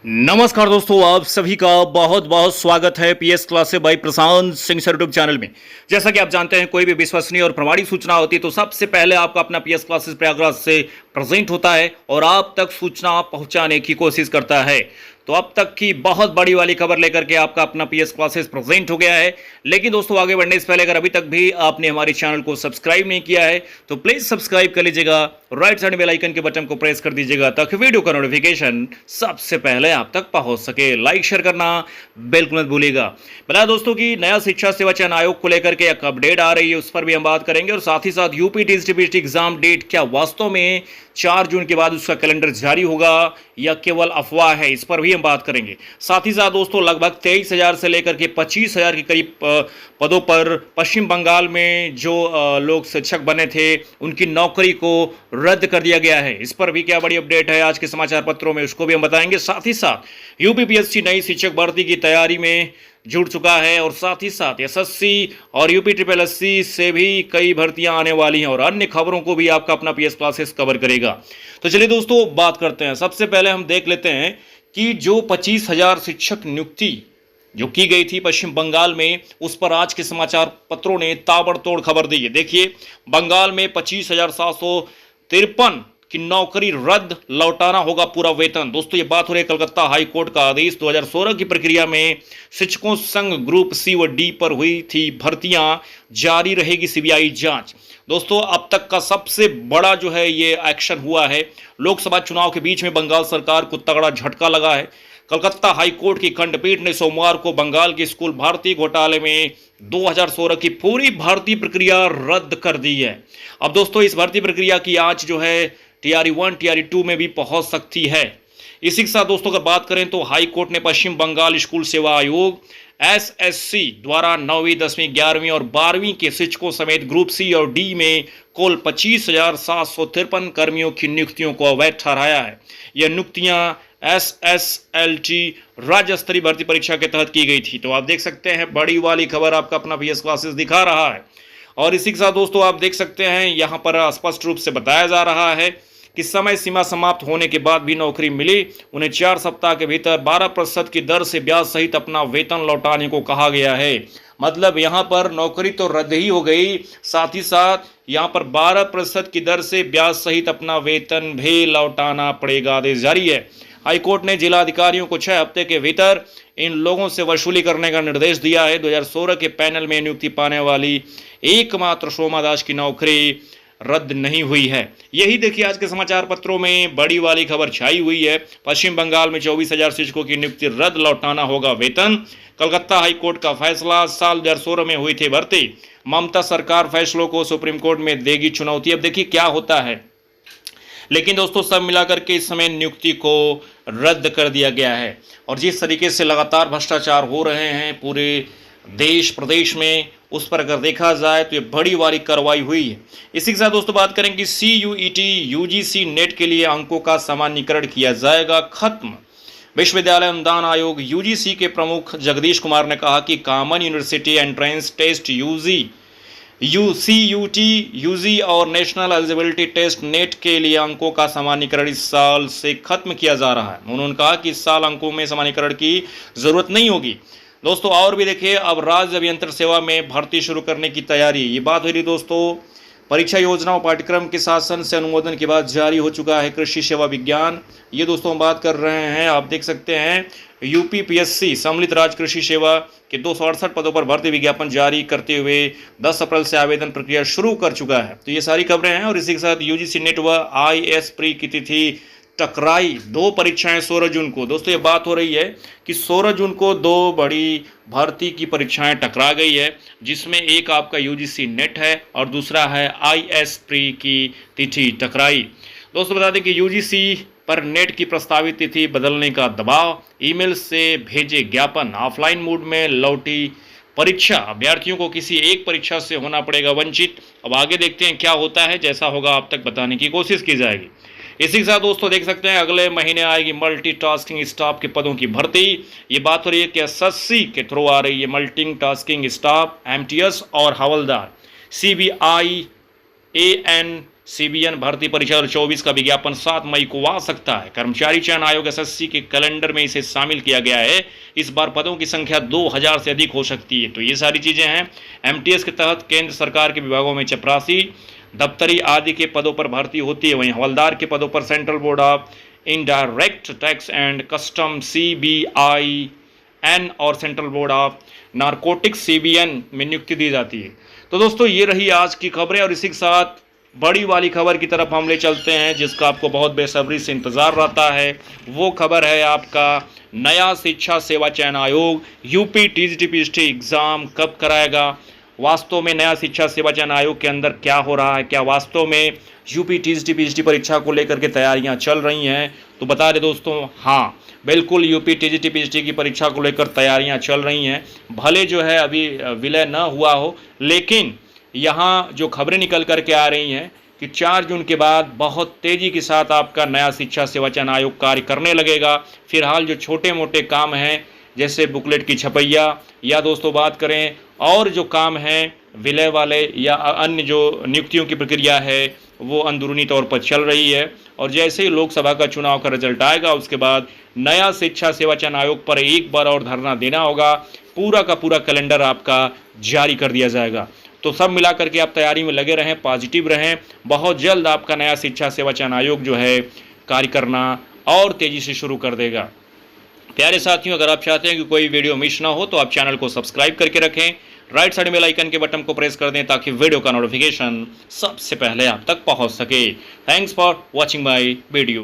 नमस्कार दोस्तों, आप सभी का बहुत बहुत स्वागत है PS classes bye Prashant Singh sir YouTube channel में। जैसा कि आप जानते हैं, कोई भी विश्वसनीय और प्रमाणिक सूचना होती है तो सबसे पहले आपका अपना पीएस क्लासेस प्रयागराज से प्रेजेंट होता है और आप तक सूचना पहुंचाने की कोशिश करता है। तो अब तक की बहुत बड़ी वाली खबर लेकर के आपका अपना पीएस क्लासेस प्रेजेंट हो गया है। लेकिन दोस्तों, आगे बढ़ने से पहले अगर अभी तक भी आपने हमारे चैनल को सब्सक्राइब नहीं किया है तो प्लीज सब्सक्राइब कर लीजिएगा, राइट साइड बेल आइकन के बटन को प्रेस कर दीजिएगा ताकि वीडियो का नोटिफिकेशन सबसे पहले आप तक पहुंच सके। लाइक शेयर करना बिल्कुल मत भूलिएगा। बता दोस्तों कि नया शिक्षा सेवा चयन आयोग को लेकर के एक अपडेट आ रही है, उस पर भी हम बात करेंगे और साथ ही साथ यूपी टीजीटी एग्जाम डेट क्या वास्तव में 4 जून के बाद उसका कैलेंडर जारी होगा या केवल अफवाह है, इस पर भी हम बात करेंगे। साथ ही साथ दोस्तों, लगभग 23,000 से लेकर के 25,000 के करीब पदों पर पश्चिम बंगाल में जो लोग शिक्षक बने थे उनकी नौकरी को रद्द कर दिया गया है। इस पर भी क्या बड़ी अपडेट है आज के समाचार पत्रों में, उसको भी हम बताएंगे। साथ ही साथ यूपीपीएससी नई शिक्षक भर्ती की तैयारी में जुड़ चुका है और साथ ही साथ एसएससी और यूपी ट्रिपल एससी से भी कई भर्तियां आने वाली हैं और अन्य खबरों को भी आपका अपना पीएस क्लासेस कवर करेगा। तो चलिए दोस्तों, बात करते हैं। सबसे पहले हम देख लेते हैं कि जो 25,000 शिक्षक नियुक्ति जो की गई थी पश्चिम बंगाल में, उस पर आज के समाचार पत्रों ने ताबड़तोड़ खबर दी है। देखिए, बंगाल में 25,753 की नौकरी रद्द, लौटाना होगा पूरा वेतन। दोस्तों, ये बात हो रही है कलकत्ता हाई कोर्ट का आदेश 2016 की प्रक्रिया में शिक्षकों संघ ग्रुप सी व डी पर हुई थी भर्तियां, जारी रहेगी सीबीआई जांच। दोस्तों, अब तक का सबसे बड़ा जो है ये एक्शन हुआ है। लोकसभा चुनाव के बीच में बंगाल सरकार को तगड़ा झटका लगा है। कलकत्ता हाई कोर्ट की खंडपीठ ने सोमवार को बंगाल के स्कूल भर्ती घोटाले में 2016 की पूरी भर्ती प्रक्रिया रद्द कर दी है। अब दोस्तों, इस भर्ती प्रक्रिया की आज जो है टीआरई 1 टीआरई 2 में भी पहुंच सकती है। इसी के साथ दोस्तों, अगर बात करें तो हाई कोर्ट ने पश्चिम बंगाल स्कूल सेवा आयोग एसएससी द्वारा 9वीं 10वीं 11वीं और 12वीं के शिक्षकों समेत ग्रुप सी और डी में कुल 25,753 कर्मियों की नियुक्तियों को अवैध ठहराया है। यह नियुक्तियां एसएसएलटी राज्य स्तरीय भर्ती परीक्षा के तहत की गई थी। तो आप देख सकते हैं, बड़ी वाली खबर आपका अपना पीएस क्लासेस दिखा रहा है। और इसी के साथ दोस्तों, आप देख सकते हैं यहां पर स्पष्ट रूप से बताया जा रहा है कि समय सीमा समाप्त होने के बाद भी नौकरी मिली उन्हें 4 सप्ताह के भीतर 12% की दर से ब्याज सहित अपना वेतन लौटाने को कहा गया है। मतलब यहां पर नौकरी तो रद्द ही हो गई, साथ ही साथ यहां पर 12% की दर से ब्याज सहित अपना वेतन भी लौटाना पड़ेगा। आदेश जारी है। हाईकोर्ट ने जिला अधिकारियों को 6 हफ्ते के भीतर इन लोगों से वसूली करने का निर्देश दिया है। 2016 के पैनल में नियुक्ति पाने वाली एकमात्र शोमा दास की नौकरी रद्द नहीं हुई है। यही देखिए, आज के समाचार पत्रों में बड़ी वाली खबर छाई हुई है। पश्चिम बंगाल में 24,000 शिक्षकों की नियुक्ति रद्द, लौटाना होगा वेतन। कलकत्ता हाई कोर्ट का फैसला, साल 2016 में हुई थी भर्ती। ममता सरकार फैसलों को सुप्रीम कोर्ट में देगी चुनौती। अब देखिए क्या होता है। लेकिन दोस्तों, सब मिलाकर के इस समय नियुक्ति को रद्द कर दिया गया है और जिस तरीके से लगातार भ्रष्टाचार हो रहे हैं पूरे देश प्रदेश में, उस पर अगर देखा जाए तो ये बड़ी वाली कार्रवाई हुई है। इसी के साथ दोस्तों, बात करेंगे सीयूईटी यूजीसी नेट के लिए अंकों का सामान्यीकरण किया जाएगा खत्म। विश्वविद्यालय अनुदान आयोग यूजीसी के प्रमुख जगदीश कुमार ने कहा कि common university entrance test CUET UG और नेशनल एलिजिबिलिटी टेस्ट नेट के लिए अंकों का सामान्यीकरण इस साल से खत्म किया जा रहा है। उन्होंने कहा कि इस साल अंकों में सामान्यीकरण की जरूरत नहीं होगी। दोस्तों, और भी देखिए, अब राज्य अभियंत्रण सेवा में भर्ती शुरू करने की तैयारी, ये बात हो रही दोस्तों। परीक्षा योजना और पाठ्यक्रम के शासन से अनुमोदन के बाद जारी हो चुका है कृषि सेवा विज्ञान। ये दोस्तों हम बात कर रहे हैं, आप देख सकते हैं यूपीपीएससी सम्मिलित राज्य कृषि सेवा के 268 पदों पर भर्ती विज्ञापन जारी करते हुए 10 अप्रैल से आवेदन प्रक्रिया शुरू कर चुका है। तो ये सारी खबरें हैं और इसी के साथ यूजीसी नेट व आईएएस प्री की तिथि टकराई। 2 परीक्षाएं 16 जून को। दोस्तों, ये बात हो रही है कि 16 जून को 2 बड़ी भर्ती की परीक्षाएं टकरा गई है, जिसमें एक आपका यूजीसी नेट है और दूसरा है आईएएस प्री की तिथि टकराई। दोस्तों, बता दें कि यूजीसी पर नेट की प्रस्तावित तिथि बदलने का दबाव, ईमेल से भेजे ज्ञापन, ऑफलाइन मोड में लौटी परीक्षा, अभ्यर्थियों को किसी एक परीक्षा से होना पड़ेगा वंचित। अब आगे देखते हैं क्या होता है, जैसा होगा आप तक बताने की कोशिश की जाएगी। इसी के साथ दोस्तों, देख सकते हैं अगले महीने आएगी मल्टीटास्किंग स्टाफ के पदों की भर्ती। ये बात हो रही है कि एसएससी के थ्रू आ रही है मल्टीटास्किंग स्टाफ, एमटीएस और हवलदार। सीबीआई एएन सीबीएन भर्ती परीक्षा 2024 का विज्ञापन 7 मई को आ सकता है। कर्मचारी चयन आयोग एसएससी के कैलेंडर में इसे शामिल किया गया है। इस बार पदों की संख्या 2000 से अधिक हो सकती है। तो ये सारी चीज़ें हैं। एमटीएस के तहत केंद्र सरकार के विभागों में चपरासी, दफ्तरी आदि के पदों पर भर्ती होती है। वहीं हवलदार के पदों पर central board of indirect tax and custom CBIN और central board of narcotics CBN में नियुक्ति दी जाती है। तो दोस्तों ये रही आज की खबरें, और इसी के साथ बड़ी वाली खबर की तरफ हम ले चलते हैं जिसका आपको बहुत बेसब्री से इंतज़ार रहता है। वो खबर है आपका नया शिक्षा सेवा चयन आयोग यूपी TGT PGT एग्ज़ाम कब कराएगा। वास्तव में नया शिक्षा सेवा चयन आयोग के अंदर क्या हो रहा है, क्या वास्तव में यूपी TGT PGT परीक्षा को लेकर के तैयारियां चल रही हैं? तो बता दें दोस्तों, हाँ बिल्कुल यूपी TGT PGT की परीक्षा को लेकर तैयारियां चल रही हैं। भले जो है अभी विलय न हुआ हो, लेकिन यहाँ जो खबरें निकल कर के आ रही हैं कि 4 जून के बाद बहुत तेज़ी के साथ आपका नया शिक्षा सेवा चयन आयोग कार्य करने लगेगा। फिलहाल जो छोटे मोटे काम हैं जैसे बुकलेट की छपैया, या दोस्तों बात करें और जो काम हैं विलय वाले या अन्य जो नियुक्तियों की प्रक्रिया है, वो अंदरूनी तौर पर चल रही है। और जैसे ही लोकसभा का चुनाव का रिजल्ट आएगा उसके बाद नया शिक्षा सेवा चयन आयोग पर एक बार और धरना देना होगा। पूरा का पूरा कैलेंडर आपका जारी कर दिया जाएगा। तो सब मिला करके आप तैयारी में लगे रहें, पॉजिटिव रहें। बहुत जल्द आपका नया शिक्षा सेवा चयन आयोग जो है कार्य करना और तेज़ी से शुरू कर देगा। प्यारे साथियों, अगर आप चाहते हैं कि कोई वीडियो मिस ना हो तो आप चैनल को सब्सक्राइब करके रखें। राइट साइड में बेल आइकन के बटन को प्रेस कर दें ताकि वीडियो का नोटिफिकेशन सबसे पहले आप तक पहुंच सके। Thanks for watching my video.